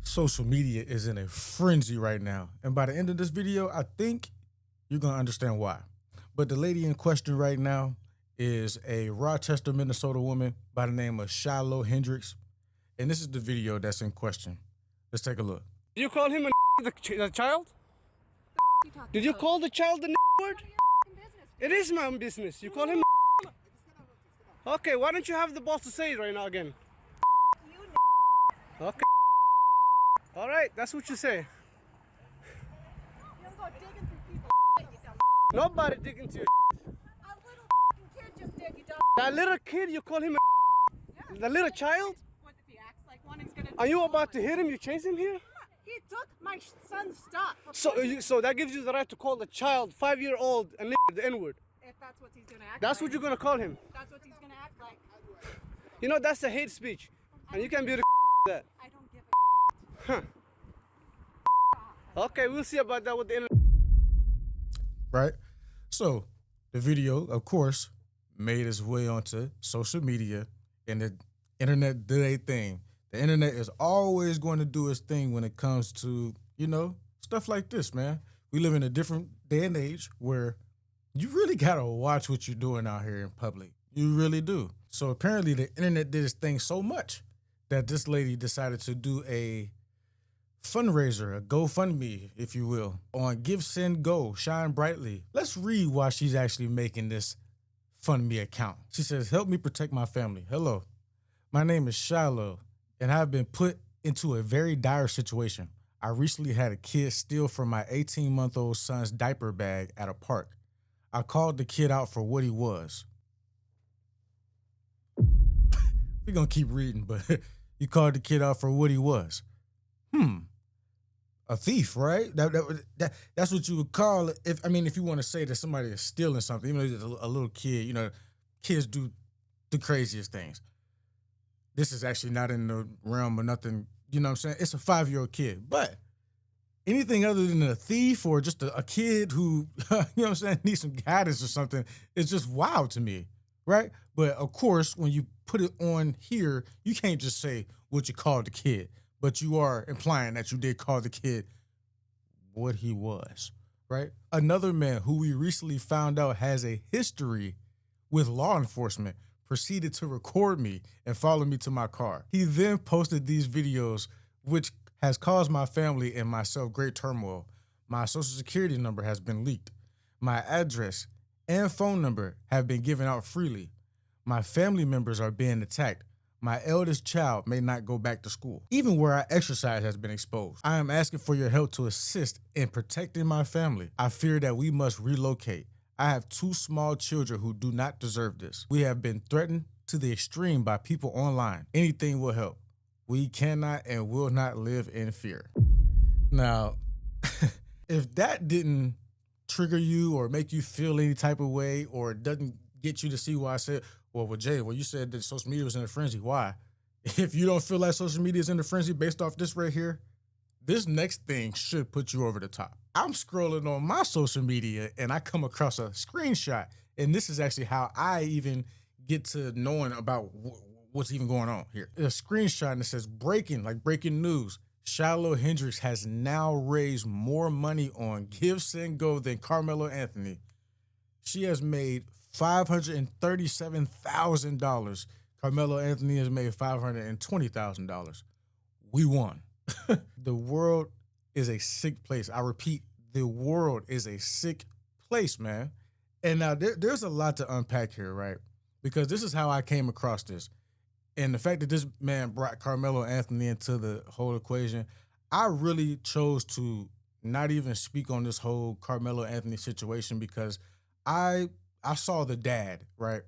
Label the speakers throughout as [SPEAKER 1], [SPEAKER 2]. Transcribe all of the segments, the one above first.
[SPEAKER 1] Social media is in a frenzy right now. And by the end of this video, I think you're going to understand why. But the lady in question right now is a Rochester, Minnesota woman by the name of Shiloh Hendrix. And this is the video that's in question. Let's take a look.
[SPEAKER 2] Did you call him the child? Did you call the child the word? It is my own business. You call him Okay, why don't you have the boss to say it right now again? Okay. All right, that's what you say.
[SPEAKER 3] You don't go digging through people's you dumb.
[SPEAKER 2] Nobody digging through
[SPEAKER 3] A little kid just did, you dumb.
[SPEAKER 2] That little kid, you call him
[SPEAKER 3] Yeah.
[SPEAKER 2] the little child?
[SPEAKER 3] What if he acts like one, he's gonna
[SPEAKER 2] Are you about to hit him? You chase him here?
[SPEAKER 3] He took my son's stuff.
[SPEAKER 2] So that gives you the right to call the child 5-year-old and the N-word.
[SPEAKER 3] If that's what he's gonna act
[SPEAKER 2] That's
[SPEAKER 3] like.
[SPEAKER 2] what you're gonna call him.
[SPEAKER 3] That's what he's gonna act like.
[SPEAKER 2] You know, that's a hate speech. And you can be the that.
[SPEAKER 3] I don't give a
[SPEAKER 2] Huh. Okay, we'll see about that with the internet.
[SPEAKER 1] Right? So the video, of course, made its way onto social media, and the internet did a thing. The internet is always going to do its thing when it comes to, stuff like this, man. We live in a different day and age where you really got to watch what you're doing out here in public. You really do. So apparently the internet did its thing so much that this lady decided to do a fundraiser, a GoFundMe, if you will, on Give, Send, Go, Shine Brightly. Let's read why she's actually making this Fund Me account. She says, help me protect my family. Hello, my name is Shiloh, and I've been put into a very dire situation. I recently had a kid steal from my 18-month-old son's diaper bag at a park. I called the kid out for what he was. We're going to keep reading, but you called the kid out for what he was. A thief, right? That's what you would call it. If you want to say that somebody is stealing something, even though it's a little kid, kids do the craziest things. This is actually not in the realm of nothing, you know what I'm saying? It's a 5-year-old kid. But anything other than a thief or just a kid who, needs some guidance or something, it's just wild to me, right? But of course, when you put it on here, you can't just say what you called the kid, but you are implying that you did call the kid what he was, right? Another man who we recently found out has a history with law enforcement proceeded to record me and follow me to my car. He then posted these videos, which has caused my family and myself great turmoil. My social security number has been leaked. My address and phone number have been given out freely. My family members are being attacked. My eldest child may not go back to school. Even where I exercise has been exposed. I am asking for your help to assist in protecting my family. I fear that we must relocate. I have 2 small children who do not deserve this. We have been threatened to the extreme by people online. Anything will help. We cannot and will not live in fear. Now, if that didn't trigger you or make you feel any type of way, or it doesn't get you to see why I said, well, Jay, you said that social media was in a frenzy. Why? If you don't feel like social media is in a frenzy based off this right here, this next thing should put you over the top. I'm scrolling on my social media and I come across a screenshot, and this is actually how I even get to knowing about what's even going on here. A screenshot and it says breaking news. Shiloh Hendrix has now raised more money on Give, Send, Go than Carmelo Anthony. She has made $537,000. Carmelo Anthony has made $520,000. We won. The world is a sick place. I repeat, the world is a sick place, man. And now there's a lot to unpack here, right? Because this is how I came across this. And the fact that this man brought Carmelo Anthony into the whole equation, I really chose to not even speak on this whole Carmelo Anthony situation because I saw the dad, right?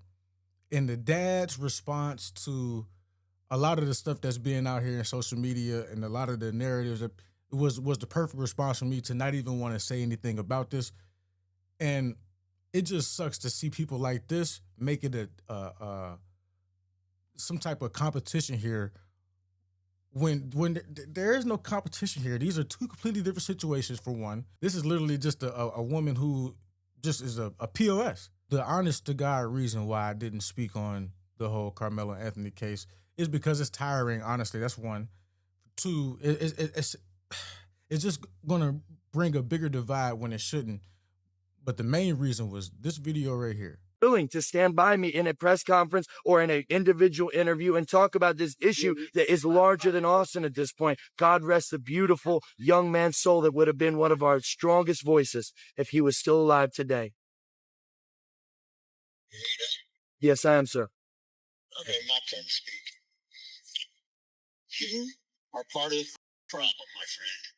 [SPEAKER 1] And the dad's response to a lot of the stuff that's being out here in social media and a lot of the narratives was the perfect response for me to not even want to say anything about this. And it just sucks to see people like this make it some type of competition here when there is no competition here. These are 2 completely different situations. For one, this is literally just a woman who just is a POS. The honest to God reason why I didn't speak on the whole Carmelo Anthony case is because it's tiring, honestly. That's one. to it's just gonna bring a bigger divide when it shouldn't. But the main reason was this video right here.
[SPEAKER 4] Willing to stand by me in a press conference or in an individual interview and talk about this issue that is larger than Austin at this point. God rest the beautiful young man's soul that would have been one of our strongest voices if he was still alive today. Yes, I am, sir.
[SPEAKER 5] Okay, my turn to speak. You are part of the problem, my friend.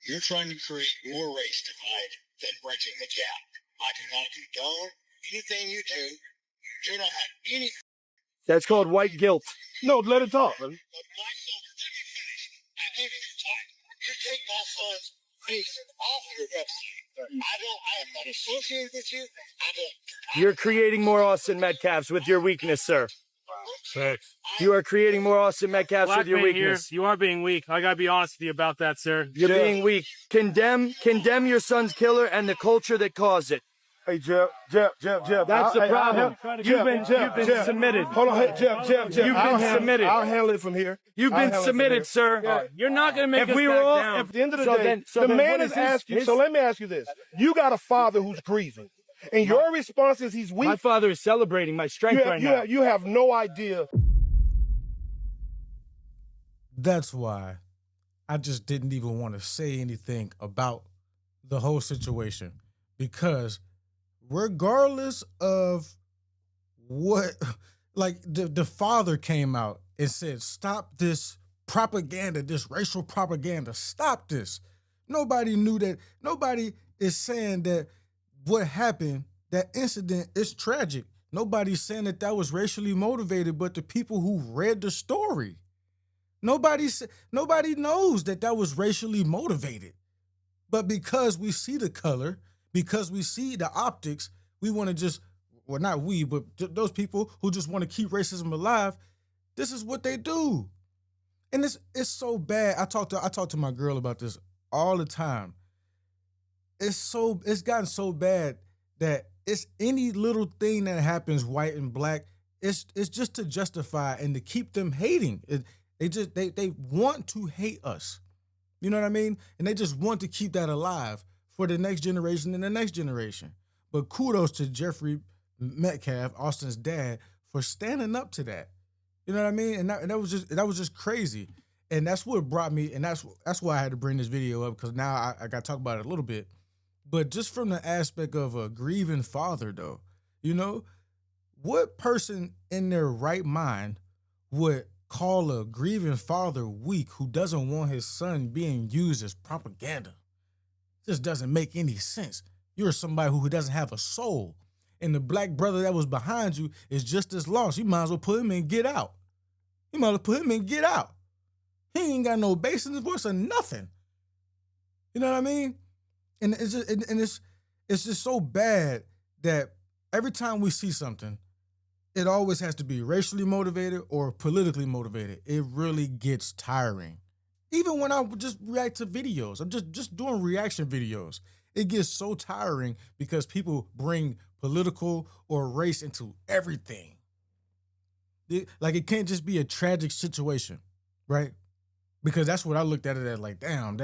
[SPEAKER 5] You're trying to create more race divide than bridging the gap. I do not condone anything you do. You do not have any.
[SPEAKER 4] That's called white guilt.
[SPEAKER 6] No, let it talk.
[SPEAKER 5] But my son, let me finish. I give you time. You take my son's face off your website. I am not associated with you. I don't.
[SPEAKER 4] You're creating more Austin Metcalfs with your weakness, sir.
[SPEAKER 6] Thanks.
[SPEAKER 4] You are creating more Austin Metcalfs with your
[SPEAKER 7] Black man here,
[SPEAKER 4] weakness.
[SPEAKER 7] you are being weak. I gotta be honest with you about that, sir.
[SPEAKER 4] You're being weak. Condemn your son's killer and the culture that caused it.
[SPEAKER 6] Hey, Jeff.
[SPEAKER 4] That's the problem. You've been submitted.
[SPEAKER 6] Hold on, hey, Jeff.
[SPEAKER 4] You've been submitted.
[SPEAKER 6] I'll handle it from here.
[SPEAKER 4] You've been submitted, sir.
[SPEAKER 7] You're not gonna make
[SPEAKER 4] If
[SPEAKER 7] us
[SPEAKER 4] we
[SPEAKER 7] back
[SPEAKER 4] were all,
[SPEAKER 7] down.
[SPEAKER 6] At the end of the
[SPEAKER 4] So
[SPEAKER 6] day,
[SPEAKER 4] then- so
[SPEAKER 6] the
[SPEAKER 4] then
[SPEAKER 6] man
[SPEAKER 4] what
[SPEAKER 6] is
[SPEAKER 4] is his-
[SPEAKER 6] asking.
[SPEAKER 4] his-
[SPEAKER 6] So let me ask you this: you got a father who's grieving, and your response is he's weak.
[SPEAKER 4] My father is celebrating my strength right now.
[SPEAKER 6] You have no idea.
[SPEAKER 1] That's why I just didn't even want to say anything about the whole situation, because regardless of what, like the father came out and said, stop this propaganda, this racial propaganda, stop this. Nobody knew that. Nobody is saying that what happened, that incident, is tragic. Nobody's saying that that was racially motivated, but the people who read the story. Nobody knows that that was racially motivated. But because we see the color, because we see the optics, we want to just, well, not we, but those people who just want to keep racism alive, this is what they do. And it's so bad. I talk to my girl about this all the time. It's gotten so bad that it's any little thing that happens, white and black, it's just to justify and to keep them hating. They want to hate us. You know what I mean? And they just want to keep that alive for the next generation and the next generation. But kudos to Jeffrey Metcalf, Austin's dad, for standing up to that. You know what I mean? And that was just crazy. And that's what brought me, and that's why I had to bring this video up, because now I got to talk about it a little bit. But just from the aspect of a grieving father, though, you know, what person in their right mind would call a grieving father weak who doesn't want his son being used as propaganda? This doesn't make any sense. You're somebody who doesn't have a soul. And the black brother that was behind you is just as lost. You might as well put him in Get Out. You might as well put him in Get Out. He ain't got no bass in his voice or nothing. You know what I mean? And it's just so bad that every time we see something, it always has to be racially motivated or politically motivated. It really gets tiring. Even when I just react to videos, I'm just doing reaction videos. It gets so tiring because people bring political or race into everything. Like, it can't just be a tragic situation, right? Because that's what I looked at it as, like, damn,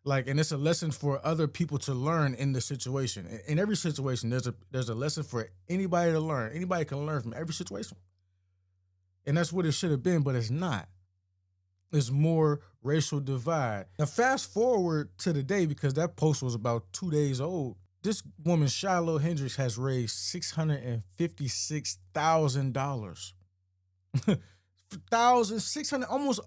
[SPEAKER 1] and it's a lesson for other people to learn in the situation. In every situation, there's a lesson for anybody to learn. Anybody can learn from every situation. And that's what it should have been, but it's not. It's more racial divide. Now, fast forward to the day, because that post was about 2 days old. This woman, Shiloh Hendrix, has raised $656,000. Almost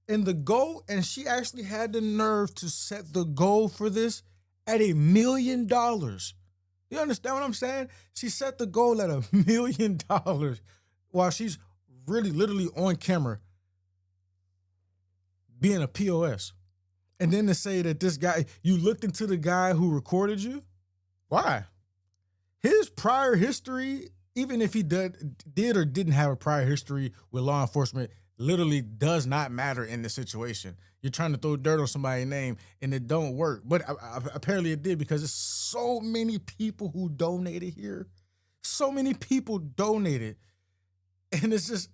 [SPEAKER 1] and the goal, and she actually had the nerve to set the goal for this at $1 million. You understand what I'm saying? She set the goal at $1 million while she's really literally on camera being a POS. And then to say that this guy, you looked into the guy who recorded you? Why? His prior history, even if he did or didn't have a prior history with law enforcement, literally does not matter in this situation. You're trying to throw dirt on somebody's name and it don't work. But apparently it did, because there's so many people who donated here. So many people donated. And it's just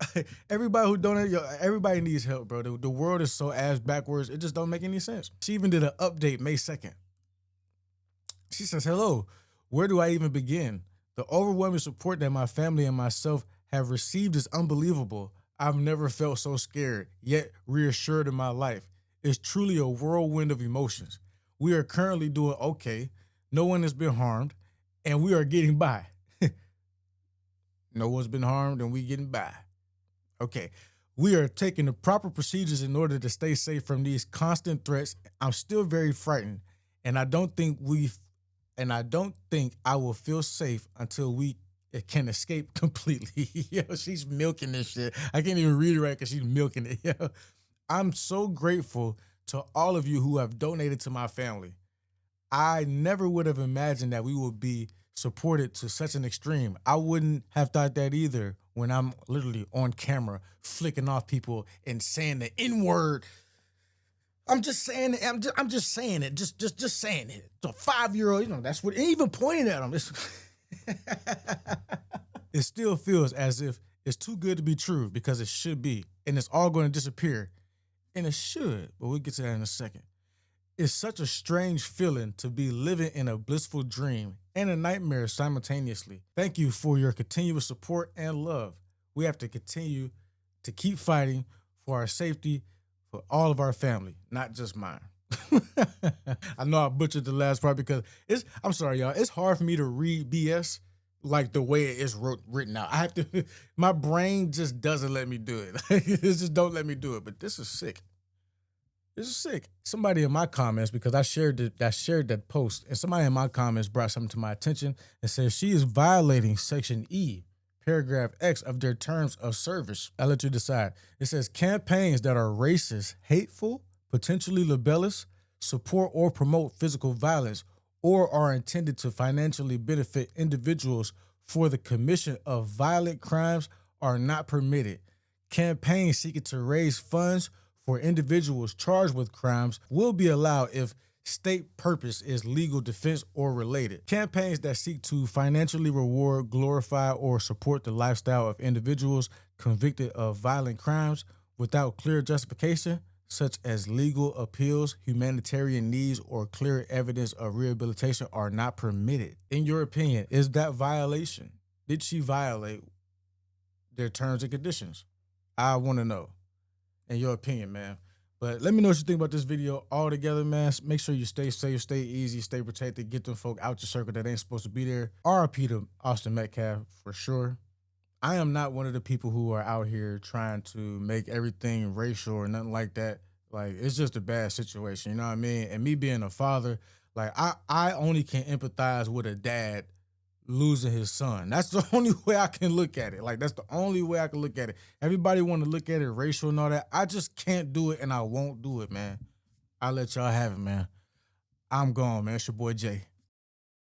[SPEAKER 1] everybody who donated, everybody needs help, bro. The world is so ass backwards, it just don't make any sense. She even did an update May 2nd. She says, hello, where do I even begin? The overwhelming support that my family and myself have received is unbelievable. I've never felt so scared, yet reassured in my life. It's truly a whirlwind of emotions. We are currently doing okay. No one has been harmed, and we are getting by. No one's been harmed and we getting by. Okay. We are taking the proper procedures in order to stay safe from these constant threats. I'm still very frightened, and I don't think I will feel safe until we can escape completely. Yo, she's milking this shit. I can't even read it right because she's milking it. Yo. I'm so grateful to all of you who have donated to my family. I never would have imagined that we would be supported to such an extreme. I wouldn't have thought that either when I'm literally on camera flicking off people and saying the N-word. I'm just saying it. I'm just saying it. Just saying it. So 5-year-old, that's what, even pointing at him. It still feels as if it's too good to be true because it should be. And it's all going to disappear. And it should. But we'll get to that in a second. It's such a strange feeling to be living in a blissful dream and a nightmare simultaneously. Thank you for your continuous support and love. We have to continue to keep fighting for our safety, for all of our family, not just mine. I know I butchered the last part because I'm sorry, y'all. It's hard for me to read BS like the way it's written out. I have to, my brain just doesn't let me do it. It just don't let me do it, but this is sick. This is sick. Somebody in my comments, because I shared that post, and somebody in my comments brought something to my attention and said she is violating Section E, Paragraph X of their terms of service. I'll let you decide. It says campaigns that are racist, hateful, potentially libelous, support or promote physical violence, or are intended to financially benefit individuals for the commission of violent crimes are not permitted. Campaigns seeking to raise funds for individuals charged with crimes will be allowed if state purpose is legal defense or related. Campaigns that seek to financially reward, glorify, or support the lifestyle of individuals convicted of violent crimes without clear justification, such as legal appeals, humanitarian needs, or clear evidence of rehabilitation, are not permitted. In your opinion, is that violation? Did she violate their terms and conditions? I want to know. In your opinion, man. But let me know what you think about this video all together, man. Make sure you stay safe, stay easy, stay protected. Get them folk out your circle that ain't supposed to be there. RIP to Austin Metcalf for sure. I am not one of the people who are out here trying to make everything racial or nothing like that. Like, it's just a bad situation, you know what I mean? And me being a father, like, I only can empathize with a dad losing his son. That's the only way I can look at it. Like, that's the only way I can look at it. Everybody want to look at it racial and all that. I just can't do it, and I won't do it, man. I'll let y'all have it, man. I'm gone, man. It's your boy Jay.